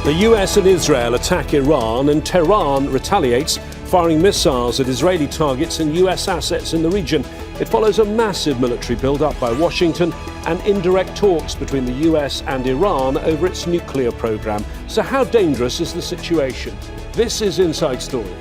The US and Israel attack Iran and Tehran retaliates, firing missiles at Israeli targets and US assets in the region. It follows a massive military build-up by Washington and indirect talks between the US and Iran over its nuclear program. So how dangerous is the situation? This is Inside Story.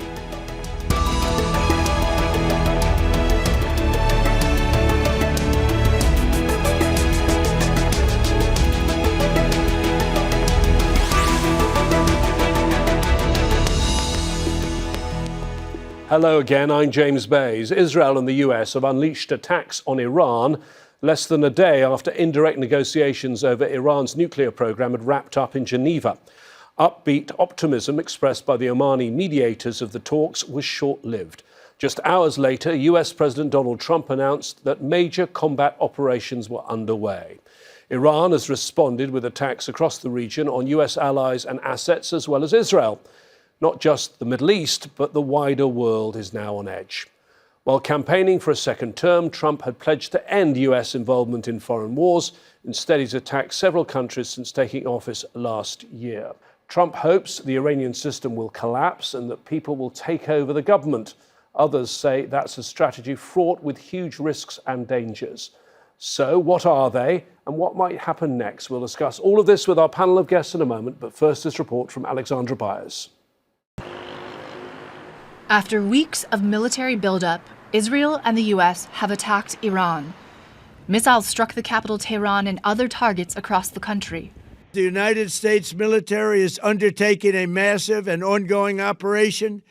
Hello again, I'm James Bays. Israel and the US have unleashed attacks on Iran less than a day after indirect negotiations over Iran's nuclear program had wrapped up in Geneva. Upbeat optimism expressed by the Omani mediators of the talks was short-lived. Just hours later, US President Donald Trump announced that major combat operations were underway. Iran has responded with attacks across the region on US allies and assets as well as Israel. Not just the Middle East, but the wider world is now on edge. While campaigning for a second term, Trump had pledged to end US involvement in foreign wars. Instead, he's attacked several countries since taking office last year. Trump hopes the Iranian system will collapse and that people will take over the government. Others say that's a strategy fraught with huge risks and dangers. So what are they and what might happen next? We'll discuss all of this with our panel of guests in a moment, but first this report from Alexandra Byers. After weeks of military buildup, Israel and the US have attacked Iran. Missiles struck the capital Tehran and other targets across the country. The United States military is undertaking a massive and ongoing operation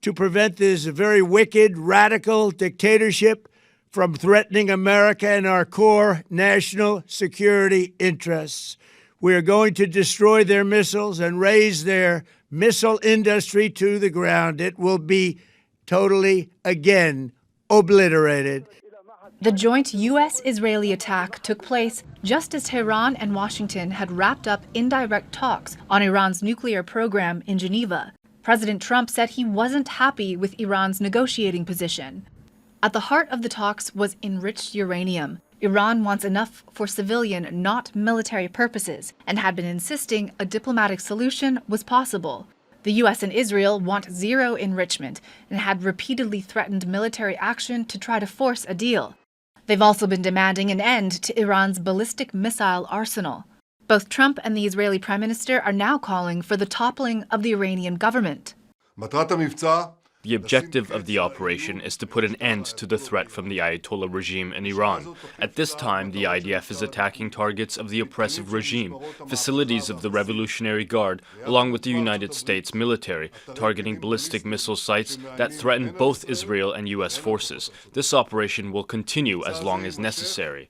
to prevent this very wicked, radical dictatorship from threatening America and our core national security interests. We are going to destroy their missiles and raise their missile industry to the ground. It will be totally, again, obliterated. The joint US-Israeli attack took place just as Tehran and Washington had wrapped up indirect talks on Iran's nuclear program in Geneva. President Trump said he wasn't happy with Iran's negotiating position. At the heart of the talks was enriched uranium. Iran wants enough for civilian, not military purposes, and had been insisting a diplomatic solution was possible. The US and Israel want zero enrichment and had repeatedly threatened military action to try to force a deal. They've also been demanding an end to Iran's ballistic missile arsenal. Both Trump and the Israeli Prime Minister are now calling for the toppling of the Iranian government. The objective of the operation is to put an end to the threat from the Ayatollah regime in Iran. At this time, the IDF is attacking targets of the oppressive regime, facilities of the Revolutionary Guard, along with the United States military, targeting ballistic missile sites that threaten both Israel and US forces. This operation will continue as long as necessary.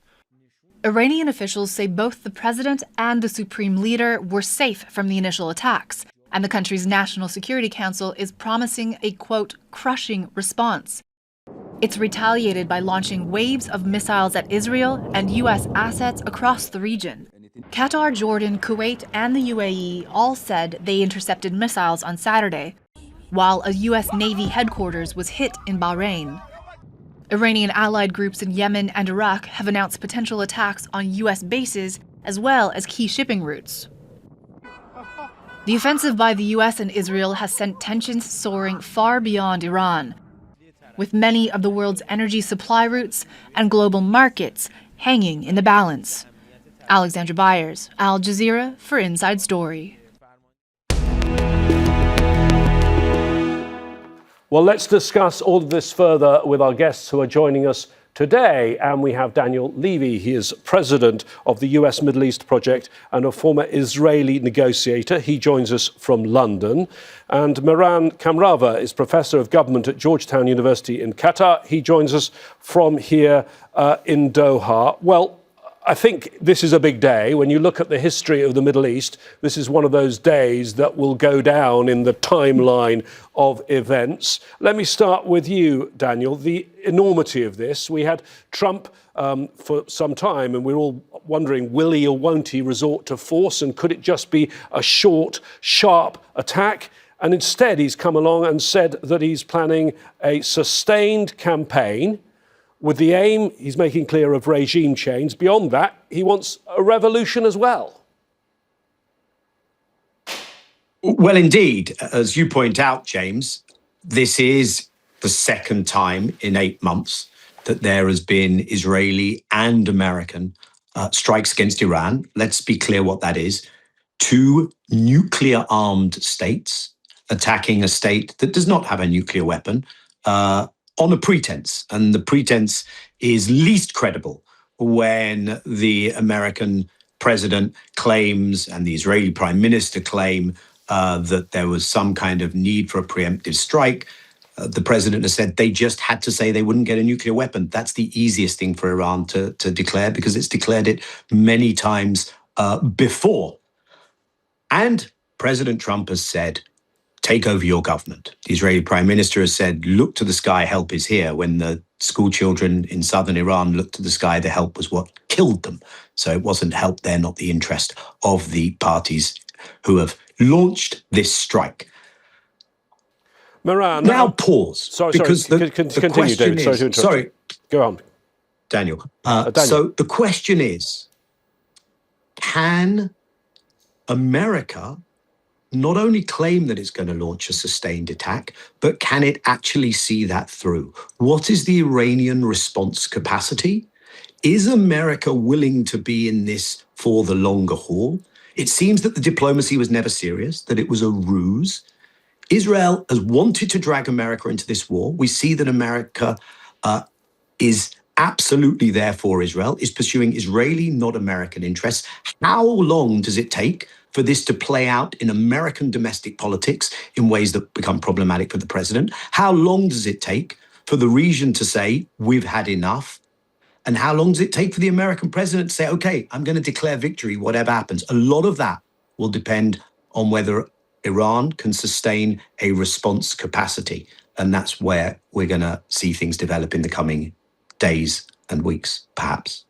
Iranian officials say both the president and the supreme leader were safe from the initial attacks. And the country's National Security Council is promising a, quote, crushing response. It's retaliated by launching waves of missiles at Israel and U.S. assets across the region. Qatar, Jordan, Kuwait, and the UAE all said they intercepted missiles on Saturday, while a U.S. Navy headquarters was hit in Bahrain. Iranian allied groups in Yemen and Iraq have announced potential attacks on U.S. bases as well as key shipping routes. The offensive by the US and Israel has sent tensions soaring far beyond Iran, with many of the world's energy supply routes and global markets hanging in the balance. Alexandra Byers, Al Jazeera for Inside Story. Well, let's discuss all of this further with our guests who are joining us today, and we have Daniel Levy. He is president of the US Middle East Project and a former Israeli negotiator. He joins us from London. And Mehran Kamrava is professor of government at Georgetown University in Qatar. He joins us from here in Doha. Well, I think this is a big day. When you look at the history of the Middle East, this is one of those days that will go down in the timeline of events. Let me start with you, Daniel. The enormity of this. We had Trump for some time, and we're all wondering, will he or won't he resort to force? And could it just be a short, sharp attack? And instead, he's come along and said that he's planning a sustained campaign with the aim, he's making clear, of regime change. Beyond that, he wants a revolution as well. Well, indeed, as you point out, James, this is the second time in 8 months that there has been Israeli and American strikes against Iran. Let's be clear what that is. 2 nuclear-armed states attacking a state that does not have a nuclear weapon on a pretense. And the pretense is least credible when the American president claims and the Israeli prime minister claim that there was some kind of need for a preemptive strike. The president has said they just had to say they wouldn't get a nuclear weapon. That's the easiest thing for Iran to declare because it's declared it many times before. And President Trump has said, take over your government. The Israeli prime minister has said, look to the sky, help is here. When the school children in southern Iran looked to the sky, the help was what killed them. So it wasn't help there, not the interest of the parties who have launched this strike. Mehran, now pause. Sorry, because continue, David. Sorry to interrupt. Sorry. Go on. Daniel. Daniel. So the question is, can America not only claim that it's going to launch a sustained attack, but can it actually see that through? What is the Iranian response capacity? Is America willing to be in this for the longer haul? It seems that the diplomacy was never serious, that it was a ruse. Israel has wanted to drag America into this war. We see that America is absolutely there for Israel, is pursuing Israeli, not American interests. How long does it take for this to play out in American domestic politics in ways that become problematic for the president? How long does it take for the region to say, we've had enough? And how long does it take for the American president to say, okay, I'm going to declare victory, whatever happens? A lot of that will depend on whether Iran can sustain a response capacity. And that's where we're going to see things develop in the coming days and weeks, perhaps.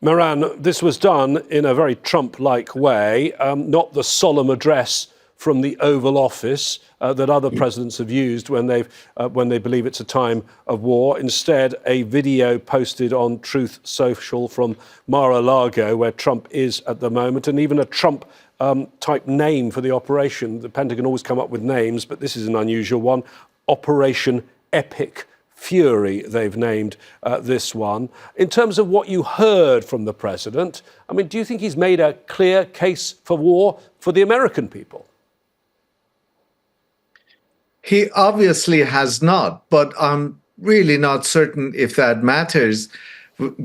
Mehran, this was done in a very Trump-like way, not the solemn address from the Oval Office that other presidents have used when they believe it's a time of war. Instead, a video posted on Truth Social from Mar-a-Lago, where Trump is at the moment, and even a Trump type name for the operation. The Pentagon always come up with names, but this is an unusual one. Operation Epic Fury, they've named this one. In terms of what you heard from the president, I mean, do you think he's made a clear case for war for the American people? He obviously has not, but I'm really not certain if that matters,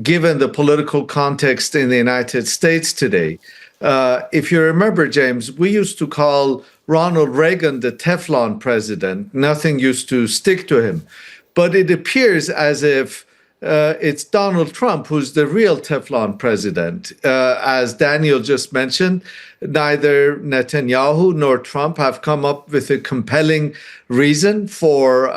given the political context in the United States today. If you remember, James, we used to call Ronald Reagan the Teflon president. Nothing used to stick to him. But it appears as if it's Donald Trump who's the real Teflon president. As Daniel just mentioned, neither Netanyahu nor Trump have come up with a compelling reason for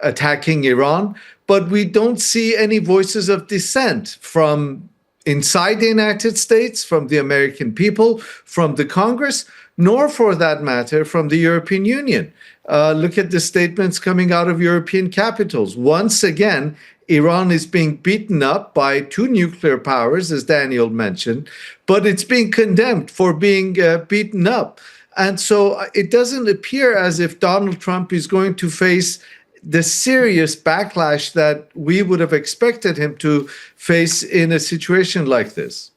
attacking Iran. But we don't see any voices of dissent from inside the United States, from the American people, from the Congress, nor for that matter from the European Union. Look at the statements coming out of European capitals. Once again, Iran is being beaten up by 2 nuclear powers, as Daniel mentioned, but it's being condemned for being beaten up. And so it doesn't appear as if Donald Trump is going to face the serious backlash that we would have expected him to face in a situation like this.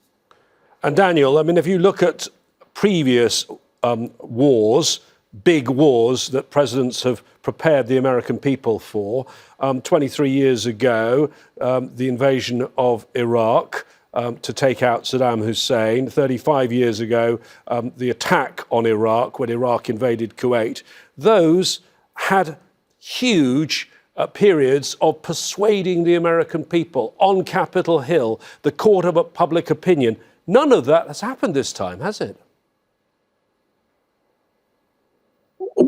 And Daniel, I mean, if you look at previous wars, big wars that presidents have prepared the American people for, 23 years ago, the invasion of Iraq to take out Saddam Hussein, 35 years ago, the attack on Iraq when Iraq invaded Kuwait, those had huge periods of persuading the American people on Capitol Hill, the court of public opinion. None of that has happened this time, has it?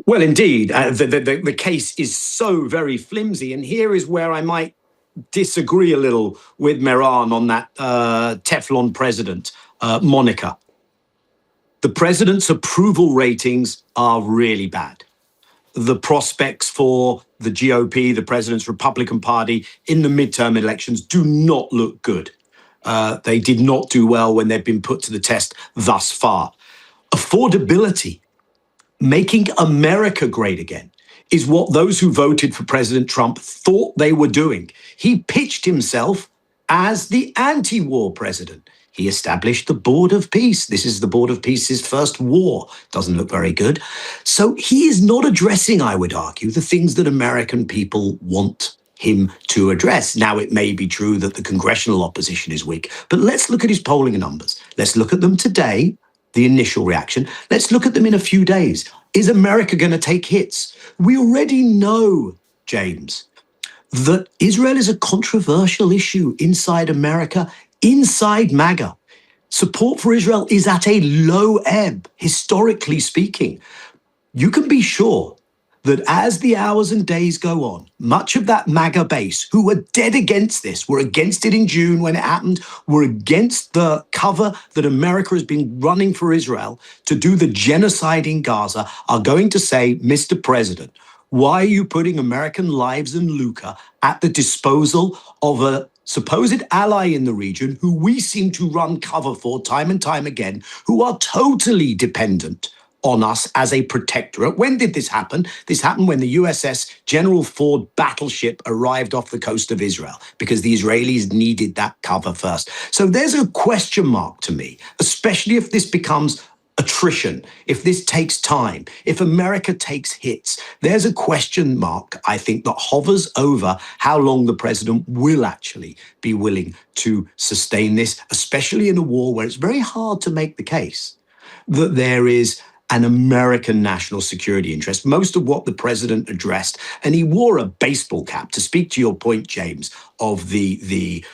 Well, indeed, the case is so very flimsy. And here is where I might disagree a little with Mehran on that Teflon president moniker. The president's approval ratings are really bad. The prospects for the GOP, the president's Republican Party, in the midterm elections do not look good. They did not do well when they've been put to the test thus far. Affordability. making America great again is what those who voted for President Trump thought they were doing. He pitched himself as the anti-war president. He established the Board of Peace. This is the Board of Peace's first war. Doesn't look very good. So he is not addressing, I would argue, the things that American people want him to address. Now, it may be true that the congressional opposition is weak, but let's look at his polling numbers. Let's look at them today, the initial reaction. Let's look at them in a few days. Is America going to take hits? We already know, James, that Israel is a controversial issue inside America, inside MAGA. Support for Israel is at a low ebb, historically speaking. You can be sure that as the hours and days go on, much of that MAGA base who were dead against this, were against it in June when it happened, were against the cover that America has been running for Israel to do the genocide in Gaza, are going to say, Mr. President, why are you putting American lives and lucre at the disposal of a supposed ally in the region who we seem to run cover for time and time again, who are totally dependent on us as a protectorate? When did this happen? This happened when the USS General Ford battleship arrived off the coast of Israel because the Israelis needed that cover first. So there's a question mark to me, especially if this becomes attrition, if this takes time, if America takes hits. There's a question mark, I think, that hovers over how long the president will actually be willing to sustain this, especially in a war where it's very hard to make the case that there is an American national security interest. Most of what the president addressed, and he wore a baseball cap, to speak to your point, James, of the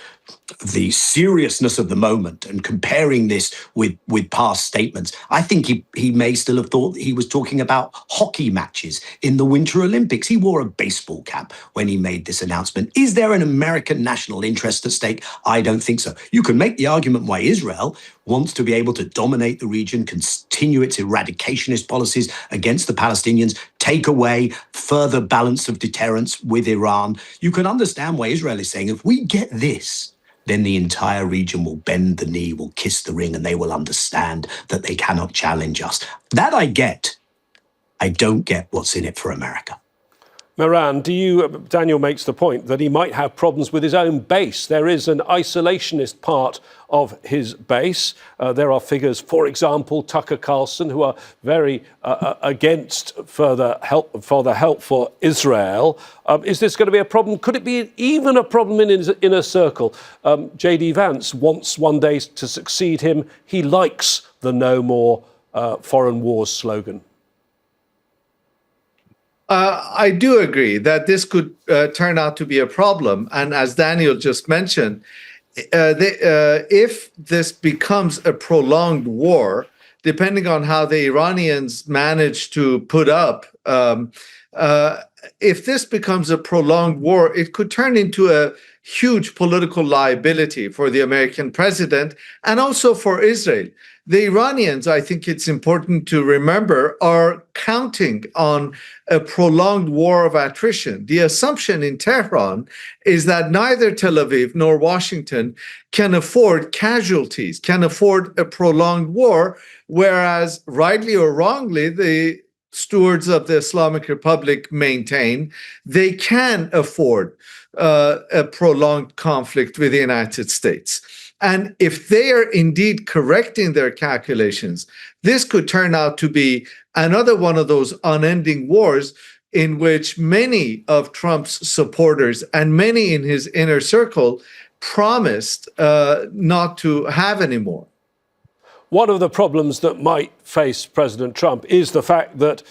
seriousness of the moment and comparing this with past statements. I think he may still have thought he was talking about hockey matches in the Winter Olympics. He wore a baseball cap when he made this announcement. Is there an American national interest at stake? I don't think so. You can make the argument why Israel wants to be able to dominate the region, continue its eradicationist policies against the Palestinians, take away further balance of deterrence with Iran. You can understand why Israel is saying, if we get this, then the entire region will bend the knee, will kiss the ring, and they will understand that they cannot challenge us. That I get. I don't get what's in it for America. Mehran, Daniel makes the point that he might have problems with his own base. There is an isolationist part of his base. There are figures, for example, Tucker Carlson, who are very against further help for Israel. Is this going to be a problem? Could it be even a problem in his inner circle? J.D. Vance wants one day to succeed him. He likes the no more foreign wars slogan. I do agree that this could turn out to be a problem. And as Daniel just mentioned, if this becomes a prolonged war, depending on how the Iranians manage to put up, if this becomes a prolonged war, it could turn into a huge political liability for the American president and also for Israel. The Iranians, I think it's important to remember, are counting on a prolonged war of attrition. The assumption in Tehran is that neither Tel Aviv nor Washington can afford casualties, can afford a prolonged war, whereas rightly or wrongly, the stewards of the Islamic Republic maintain they can afford a prolonged conflict with the United States. And if they are indeed correcting their calculations, this could turn out to be another one of those unending wars in which many of Trump's supporters and many in his inner circle promised not to have anymore. One of the problems that might face President Trump is the fact that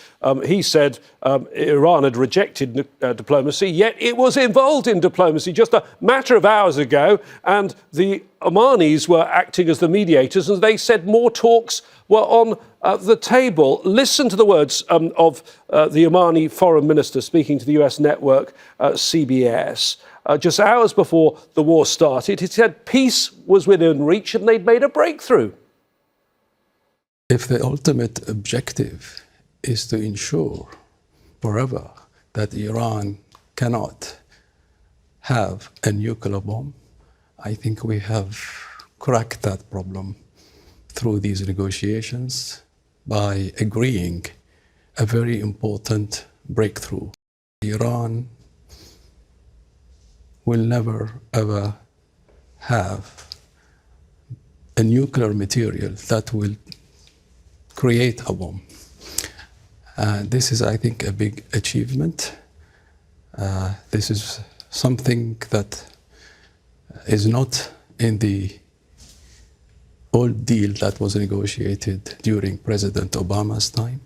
he said Iran had rejected diplomacy, yet it was involved in diplomacy just a matter of hours ago, and the Omanis were acting as the mediators, and they said more talks were on the table. Listen to the words of the Omani foreign minister speaking to the US network CBS. Just hours before the war started, he said peace was within reach and they'd made a breakthrough. If the ultimate objective is to ensure forever that Iran cannot have a nuclear bomb, I think we have cracked that problem through these negotiations by agreeing a very important breakthrough. Iran will never, ever have a nuclear material that will create a bomb. This is, I think, a big achievement. This is something that is not in the old deal that was negotiated during President Obama's time.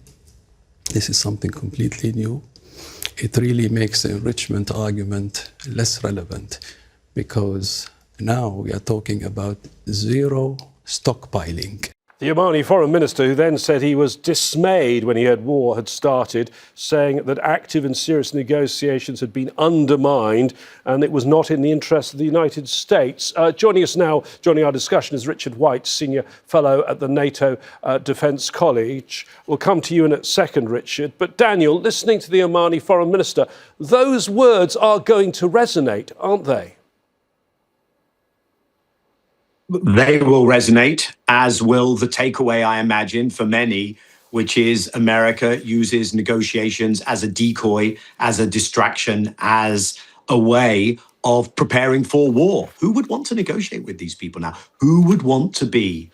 This is something completely new. It really makes the enrichment argument less relevant because now we are talking about zero stockpiling. The Omani foreign minister, who then said he was dismayed when he heard war had started, saying that active and serious negotiations had been undermined and it was not in the interest of the United States. Joining us now, joining our discussion, is Richard Weitz, Senior Fellow at the NATO Defence College. We'll come to you in a second, Richard. But Daniel, listening to the Omani foreign minister, those words are going to resonate, aren't they? They will resonate, as will the takeaway, I imagine, for many, which is America uses negotiations as a decoy, as a distraction, as a way of preparing for war. Who would want to negotiate with these people now? Who would want to be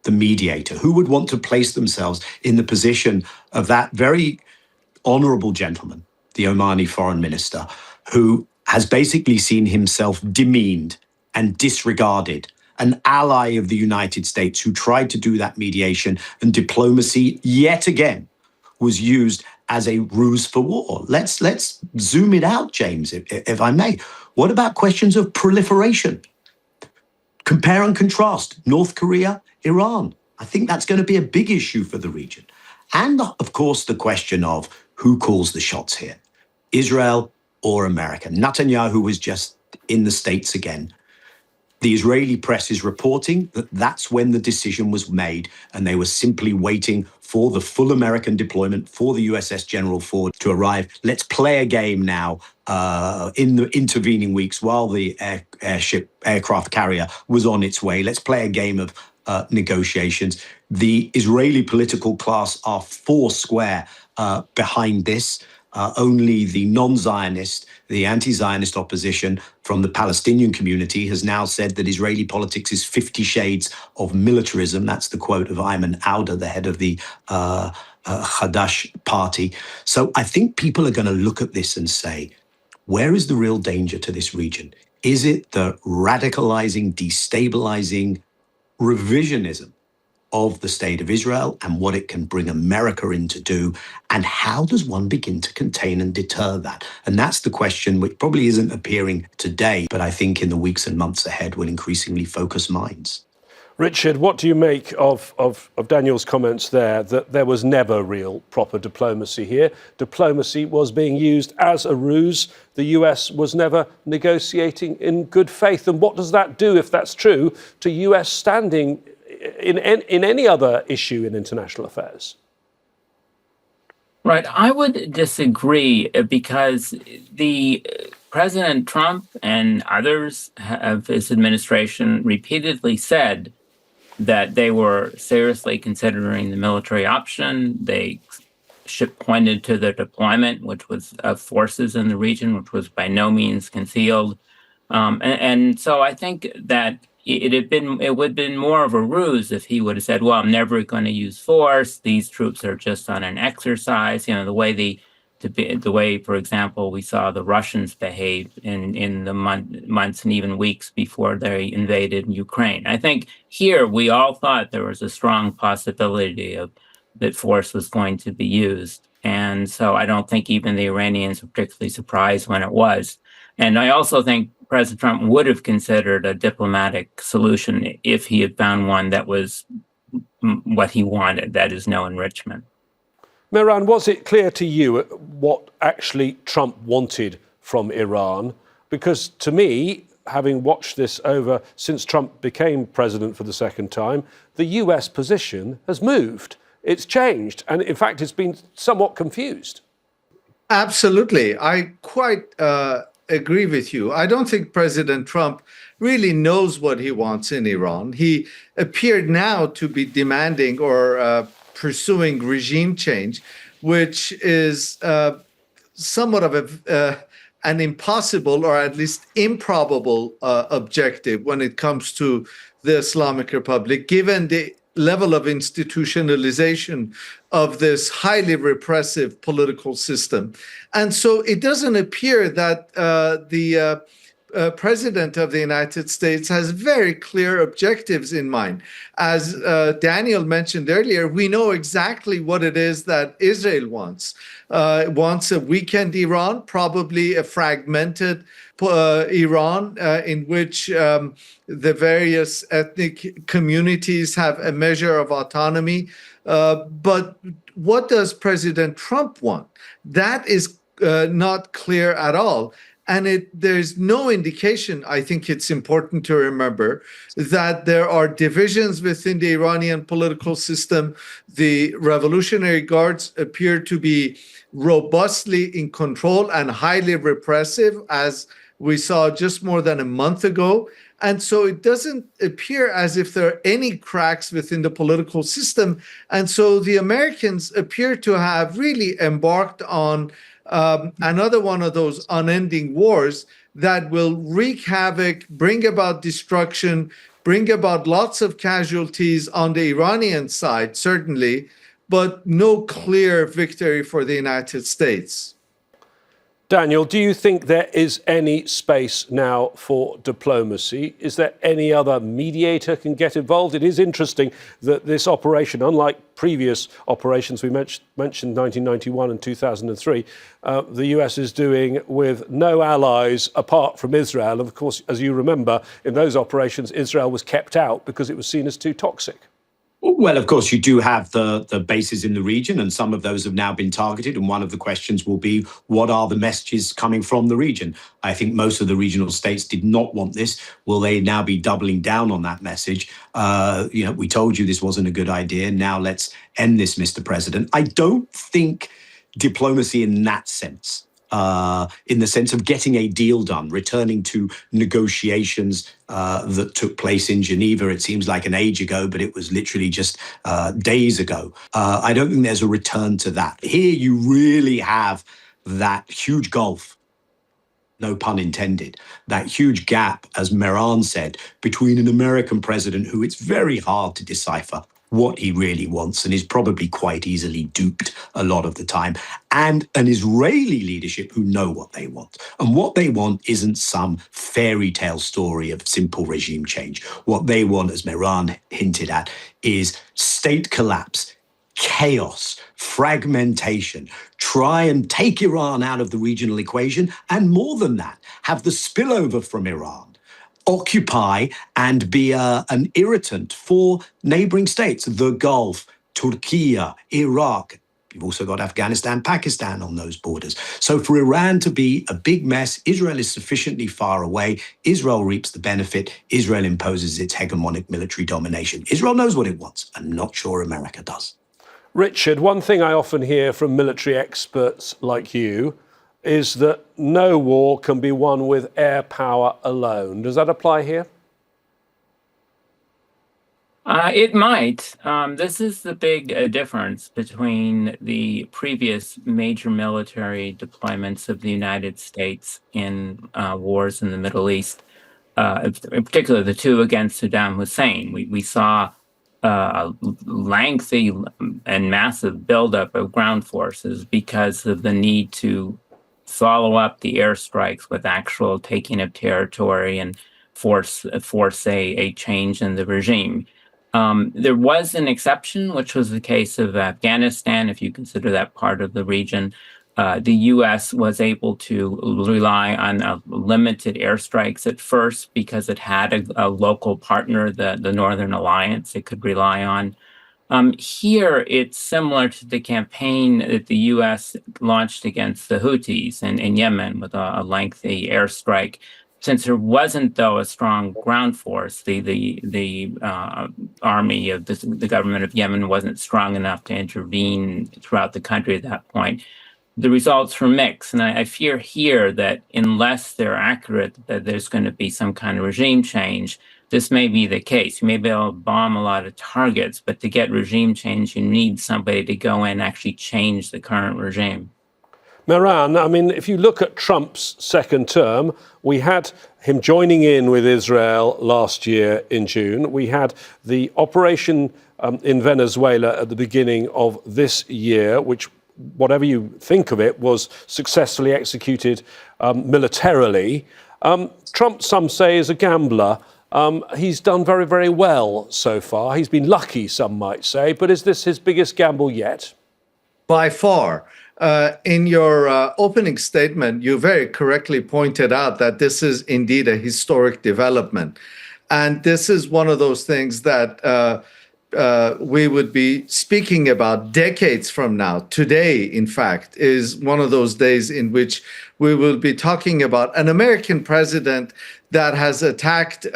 the mediator? Who would want to place themselves in the position of that very honorable gentleman, the Omani foreign minister, who has basically seen himself demeaned and disregarded? An ally of the United States who tried to do that mediation, and diplomacy yet again was used as a ruse for war. Let's zoom it out, James, if I may. What about questions of proliferation? Compare and contrast North Korea, Iran. I think that's going to be a big issue for the region. And of course, the question of who calls the shots here, Israel or America. Netanyahu was just in the States again. The Israeli press is reporting that that's when the decision was made, and they were simply waiting for the full American deployment, for the USS General Ford to arrive. Let's play a game now in the intervening weeks while the aircraft carrier was on its way. Let's play a game of negotiations. The Israeli political class are foursquare behind this. Only the non-Zionist, the anti-Zionist opposition from the Palestinian community has now said that Israeli politics is 50 shades of militarism. That's the quote of Ayman Auda, the head of the Hadash party. So I think people are going to look at this and say, where is the real danger to this region? Is it the radicalizing, destabilizing revisionism of the state of Israel and what it can bring America in to do? And how does one begin to contain and deter that? And that's the question which probably isn't appearing today, but I think in the weeks and months ahead will increasingly focus minds. Richard, what do you make of Daniel's comments there, that there was never real proper diplomacy here? Diplomacy was being used as a ruse. The US was never negotiating in good faith. And what does that do, if that's true, to US standing in any other issue in international affairs? Right. I would disagree because the President Trump and others of his administration repeatedly said that they were seriously considering the military option. They pointed to the deployment, which was of forces in the region, which was by no means concealed. And so I think that it would have been more of a ruse if he would have said, well, I'm never going to use force. These troops are just on an exercise. You know, the way, for example, we saw the Russians behave in the months and even weeks before they invaded Ukraine. I think here we all thought there was a strong possibility that force was going to be used. And so I don't think even the Iranians were particularly surprised when it was. And I also think President Trump would have considered a diplomatic solution if he had found one that was what he wanted, that is, no enrichment. Mehran, was it clear to you what actually Trump wanted from Iran? Because to me, having watched this over since Trump became president for the second time, the US position has moved. It's changed. And in fact, it's been somewhat confused. Absolutely. I quite agree with you. I don't think President Trump really knows what he wants in Iran. He appeared now to be demanding or pursuing regime change, which is somewhat of an impossible or at least improbable objective when it comes to the Islamic Republic, given the level of institutionalization of this highly repressive political system. And so it doesn't appear that the President of the United States has very clear objectives in mind. As Daniel mentioned earlier, we know exactly what it is that Israel wants. It wants a weakened Iran, probably a fragmented Iran in which the various ethnic communities have a measure of autonomy. But what does President Trump want? That is not clear at all. And there's no indication, I think it's important to remember, that there are divisions within the Iranian political system. The Revolutionary Guards appear to be robustly in control and highly repressive, as we saw just more than a month ago. And so it doesn't appear as if there are any cracks within the political system. And so the Americans appear to have really embarked on another one of those unending wars that will wreak havoc, bring about destruction, bring about lots of casualties on the Iranian side, certainly, but no clear victory for the United States. Daniel, do you think there is any space now for diplomacy? Is there any other mediator can get involved? It is interesting that this operation, unlike previous operations we mentioned 1991 and 2003, the US is doing with no allies apart from Israel. And of course, as you remember, in those operations, Israel was kept out because it was seen as too toxic. Well, of course, you do have the bases in the region, and some of those have now been targeted. And one of the questions will be, what are the messages coming from the region? I think most of the regional states did not want this. Will they now be doubling down on that message? We told you this wasn't a good idea. Now let's end this, Mr. President. I don't think diplomacy in that sense, in the sense of getting a deal done, returning to negotiations that took place in Geneva. It seems like an age ago, but it was literally just days ago. I don't think there's a return to that. Here you really have that huge gulf, no pun intended, that huge gap, as Mehran said, between an American president who it's very hard to decipher what he really wants and is probably quite easily duped a lot of the time, and an Israeli leadership who know what they want. And what they want isn't some fairy tale story of simple regime change. What they want, as Mehran hinted at, is state collapse, chaos, fragmentation, try and take Iran out of the regional equation, and more than that, have the spillover from Iran occupy and be an irritant for neighboring states, the Gulf, Turkey, Iraq. You've also got Afghanistan, Pakistan on those borders. So for Iran to be a big mess, Israel is sufficiently far away. Israel reaps the benefit. Israel imposes its hegemonic military domination. Israel knows what it wants. I'm not sure America does. Richard, one thing I often hear from military experts like you is that no war can be won with air power alone. Does that apply here? It might. This is the big difference between the previous major military deployments of the United States in wars in the Middle East, in particular the two against Saddam Hussein. We saw a lengthy and massive buildup of ground forces because of the need to follow up the airstrikes with actual taking of territory and force a change in the regime. There was an exception, which was the case of Afghanistan, if you consider that part of the region. The U.S. was able to rely on limited airstrikes at first because it had a local partner, the Northern Alliance, it could rely on. Here, it's similar to the campaign that the U.S. launched against the Houthis in Yemen with a lengthy airstrike. Since there wasn't, though, a strong ground force, the army of the government of Yemen wasn't strong enough to intervene throughout the country at that point. The results were mixed, and I fear here that unless they're accurate, that there's going to be some kind of regime change, this may be the case. You may be able to bomb a lot of targets, but to get regime change, you need somebody to go in and actually change the current regime. Mehran, I mean, if you look at Trump's second term, we had him joining in with Israel last year in June. We had the operation in Venezuela at the beginning of this year, which, whatever you think of it, was successfully executed militarily. Trump, some say, is a gambler. He's done very, very well so far. He's been lucky, some might say. But is this his biggest gamble yet? By far. In your opening statement, you very correctly pointed out that this is indeed a historic development. And this is one of those things that we would be speaking about decades from now. Today, in fact, is one of those days in which we will be talking about an American president that has attacked,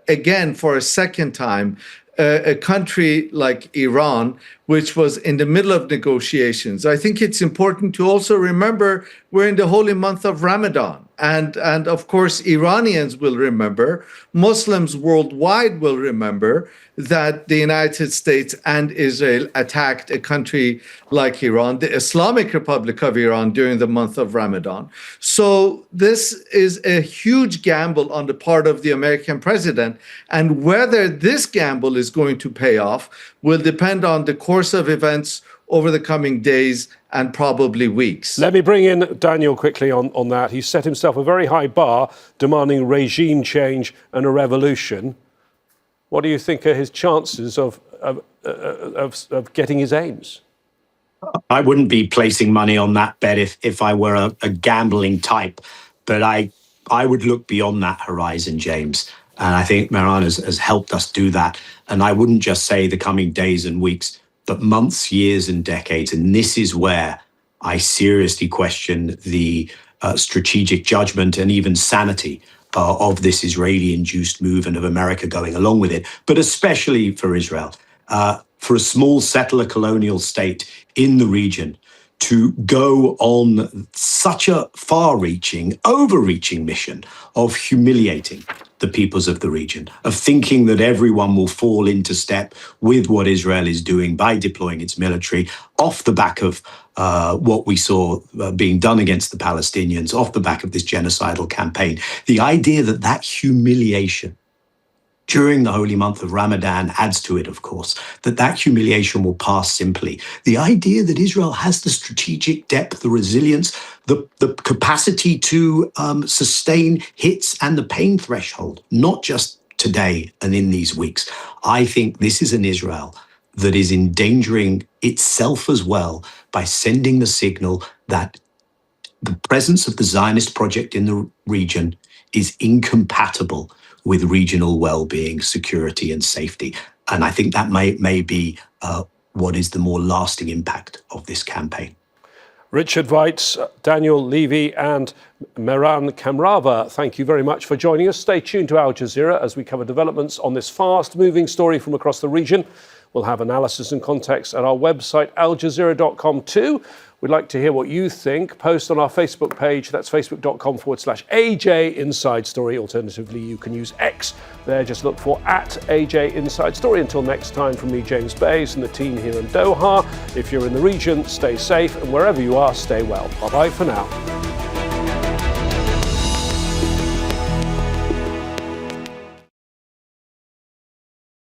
again, for a second time, a country like Iran, which was in the middle of negotiations. I think it's important to also remember we're in the holy month of Ramadan. And of course, Iranians will remember, Muslims worldwide will remember that the United States and Israel attacked a country like Iran, the Islamic Republic of Iran, during the month of Ramadan. So this is a huge gamble on the part of the American president. And whether this gamble is going to pay off will depend on the course of events over the coming days and probably weeks. Let me bring in Daniel quickly on that. He set himself a very high bar, demanding regime change and a revolution. What do you think are his chances of getting his aims? I wouldn't be placing money on that bet if I were a gambling type, but I would look beyond that horizon, James. And I think Mehran has helped us do that. And I wouldn't just say the coming days and weeks, but months, years, and decades. And this is where I seriously question the strategic judgment and even sanity of this Israeli-induced move and of America going along with it, but especially for Israel, for a small settler colonial state in the region to go on such a far-reaching, overreaching mission of humiliating the peoples of the region, of thinking that everyone will fall into step with what Israel is doing by deploying its military off the back of what we saw being done against the Palestinians, off the back of this genocidal campaign. The idea that that humiliation during the holy month of Ramadan adds to it, of course, that humiliation will pass simply. The idea that Israel has the strategic depth, the resilience, the capacity to sustain hits and the pain threshold, not just today and in these weeks. I think this is an Israel that is endangering itself as well by sending the signal that the presence of the Zionist project in the region is incompatible with regional well-being, security, and safety. And I think that may be what is the more lasting impact of this campaign. Richard Weitz, Daniel Levy, and Mehran Kamrava, thank you very much for joining us. Stay tuned to Al Jazeera as we cover developments on this fast-moving story from across the region. We'll have analysis and context at our website, aljazeera.com too. We'd like to hear what you think. Post on our Facebook page. That's facebook.com/AJ Inside Story. Alternatively, you can use X. There, just look for @AJ Inside Story. Until next time, from me, James Bays, and the team here in Doha. If you're in the region, stay safe. And wherever you are, stay well. Bye-bye for now.